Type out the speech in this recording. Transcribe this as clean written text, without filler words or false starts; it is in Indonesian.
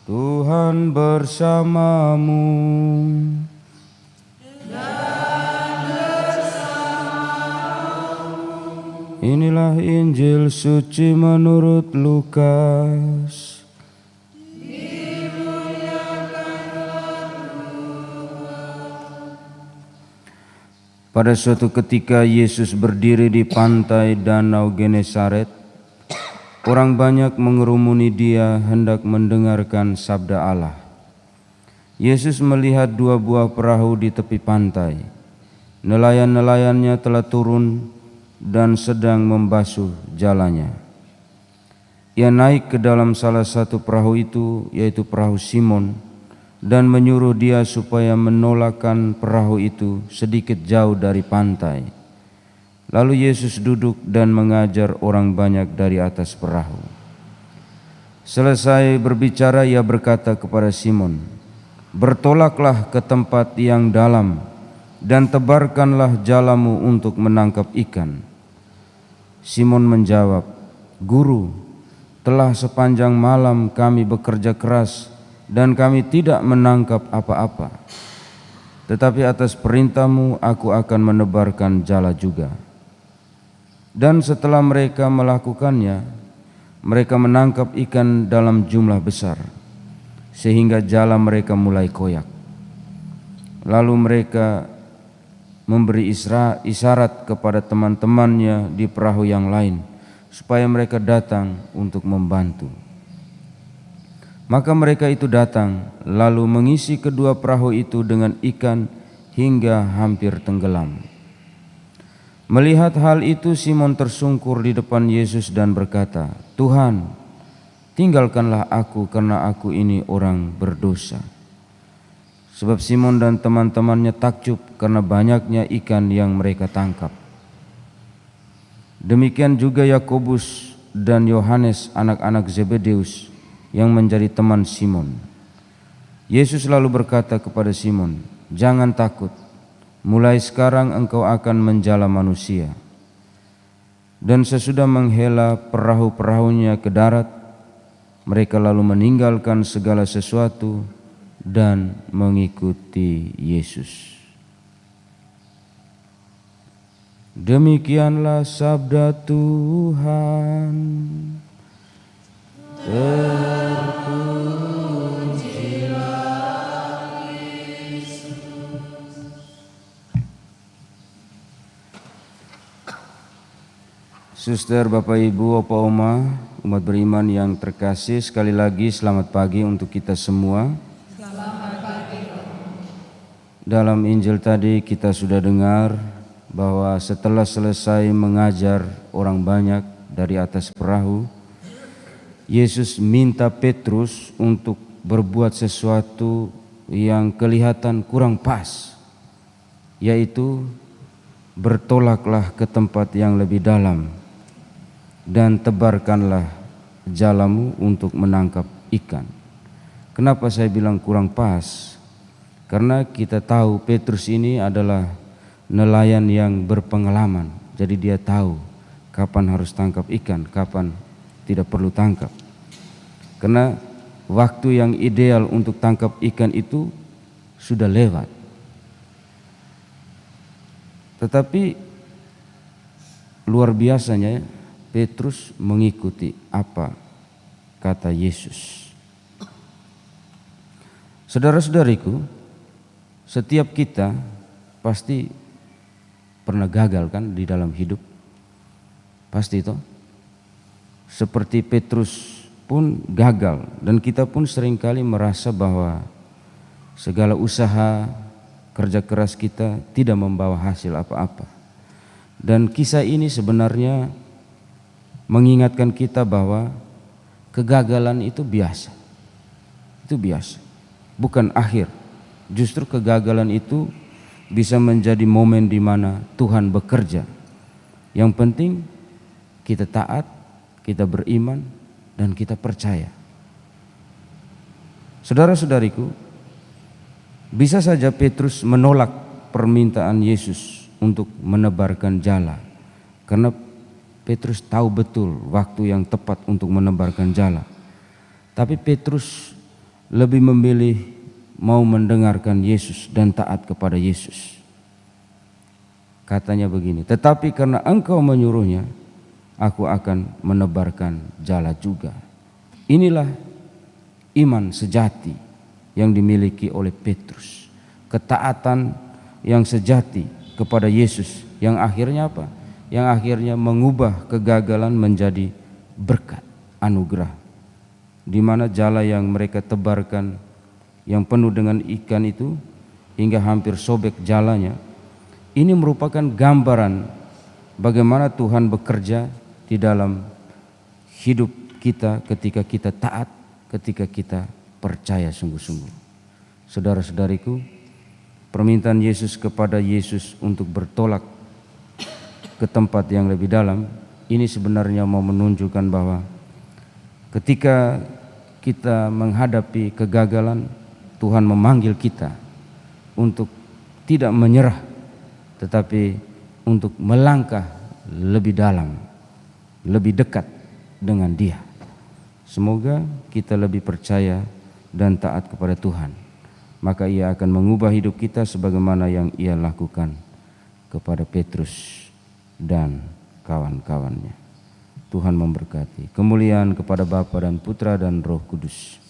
Tuhan bersamamu. Inilah Injil suci menurut Lukas. Pada suatu ketika Yesus berdiri di pantai Danau Genesaret. Orang banyak mengerumuni Dia hendak mendengarkan sabda Allah. Yesus melihat dua buah perahu di tepi pantai. Nelayan-nelayannya telah turun dan sedang membasuh jalannya. Ia naik ke dalam salah satu perahu itu, yaitu perahu Simon, dan menyuruh dia supaya menolakkan perahu itu sedikit jauh dari pantai. Lalu Yesus duduk dan mengajar orang banyak dari atas perahu. Selesai berbicara, ia berkata kepada Simon, "Bertolaklah ke tempat yang dalam dan tebarkanlah jalamu untuk menangkap ikan." Simon menjawab, "Guru, telah sepanjang malam kami bekerja keras dan kami tidak menangkap apa-apa. Tetapi atas perintahmu aku akan menebarkan jala juga." Dan setelah mereka melakukannya, mereka menangkap ikan dalam jumlah besar, sehingga jala mereka mulai koyak. Lalu mereka memberi isyarat kepada teman-temannya di perahu yang lain, supaya mereka datang untuk membantu. Maka mereka itu datang, lalu mengisi kedua perahu itu dengan ikan hingga hampir tenggelam. Melihat hal itu, Simon tersungkur di depan Yesus dan berkata, "Tuhan, tinggalkanlah aku karena aku ini orang berdosa." Sebab Simon dan teman-temannya takjub karena banyaknya ikan yang mereka tangkap. Demikian juga Yakobus dan Yohanes, anak-anak Zebedeus, yang menjadi teman Simon. Yesus lalu berkata kepada Simon, "Jangan takut, mulai sekarang engkau akan menjala manusia." Dan sesudah menghela perahu-perahunya ke darat, mereka lalu meninggalkan segala sesuatu dan mengikuti Yesus. Demikianlah sabda Tuhan. Terpujilah Kristus. Suster, Bapak, Ibu, Opa, Oma, umat beriman yang terkasih, sekali lagi selamat pagi untuk kita semua. Selamat pagi. Dalam Injil tadi kita sudah dengar bahwa setelah selesai mengajar orang banyak dari atas perahu, Yesus minta Petrus untuk berbuat sesuatu yang kelihatan kurang pas, yaitu bertolaklah ke tempat yang lebih dalam dan tebarkanlah jalamu untuk menangkap ikan. Kenapa saya bilang kurang pas? Karena kita tahu Petrus ini adalah nelayan yang berpengalaman, jadi dia tahu kapan harus tangkap ikan, kapan tidak perlu tangkap. Karena waktu yang ideal untuk tangkap ikan itu sudah lewat. Tetapi luar biasanya Petrus mengikuti apa kata Yesus. Saudara-saudariku, setiap kita pasti pernah gagal kan di dalam hidup. Pasti itu. Seperti Petrus pun gagal, dan kita pun seringkali merasa bahwa segala usaha kerja keras kita tidak membawa hasil apa-apa. Dan kisah ini sebenarnya mengingatkan kita bahwa kegagalan itu biasa. Itu biasa, bukan akhir. Justru kegagalan itu bisa menjadi momen di mana Tuhan bekerja. Yang penting kita taat, kita beriman, dan kita percaya. Saudara-saudariku, bisa saja Petrus menolak permintaan Yesus untuk menebarkan jala, karena Petrus tahu betul waktu yang tepat untuk menebarkan jala. Tapi Petrus lebih memilih mau mendengarkan Yesus dan taat kepada Yesus. Katanya begini, tetapi karena engkau menyuruhnya, aku akan menebarkan jala juga. Inilah iman sejati yang dimiliki oleh Petrus. Ketaatan yang sejati kepada Yesus yang akhirnya apa? Yang akhirnya mengubah kegagalan menjadi berkat, anugerah. Di mana jala yang mereka tebarkan yang penuh dengan ikan itu hingga hampir sobek jalanya, ini merupakan gambaran bagaimana Tuhan bekerja di dalam hidup kita ketika kita taat, ketika kita percaya sungguh-sungguh. Saudara-saudariku, permintaan Yesus kepada Yesus untuk bertolak ke tempat yang lebih dalam, ini sebenarnya mau menunjukkan bahwa ketika kita menghadapi kegagalan, Tuhan memanggil kita untuk tidak menyerah, tetapi untuk melangkah lebih dalam, lebih dekat dengan Dia. Semoga kita lebih percaya dan taat kepada Tuhan, maka Ia akan mengubah hidup kita sebagaimana yang Ia lakukan kepada Petrus dan kawan-kawannya. Tuhan memberkati. Kemuliaan kepada Bapa dan Putra dan Roh Kudus.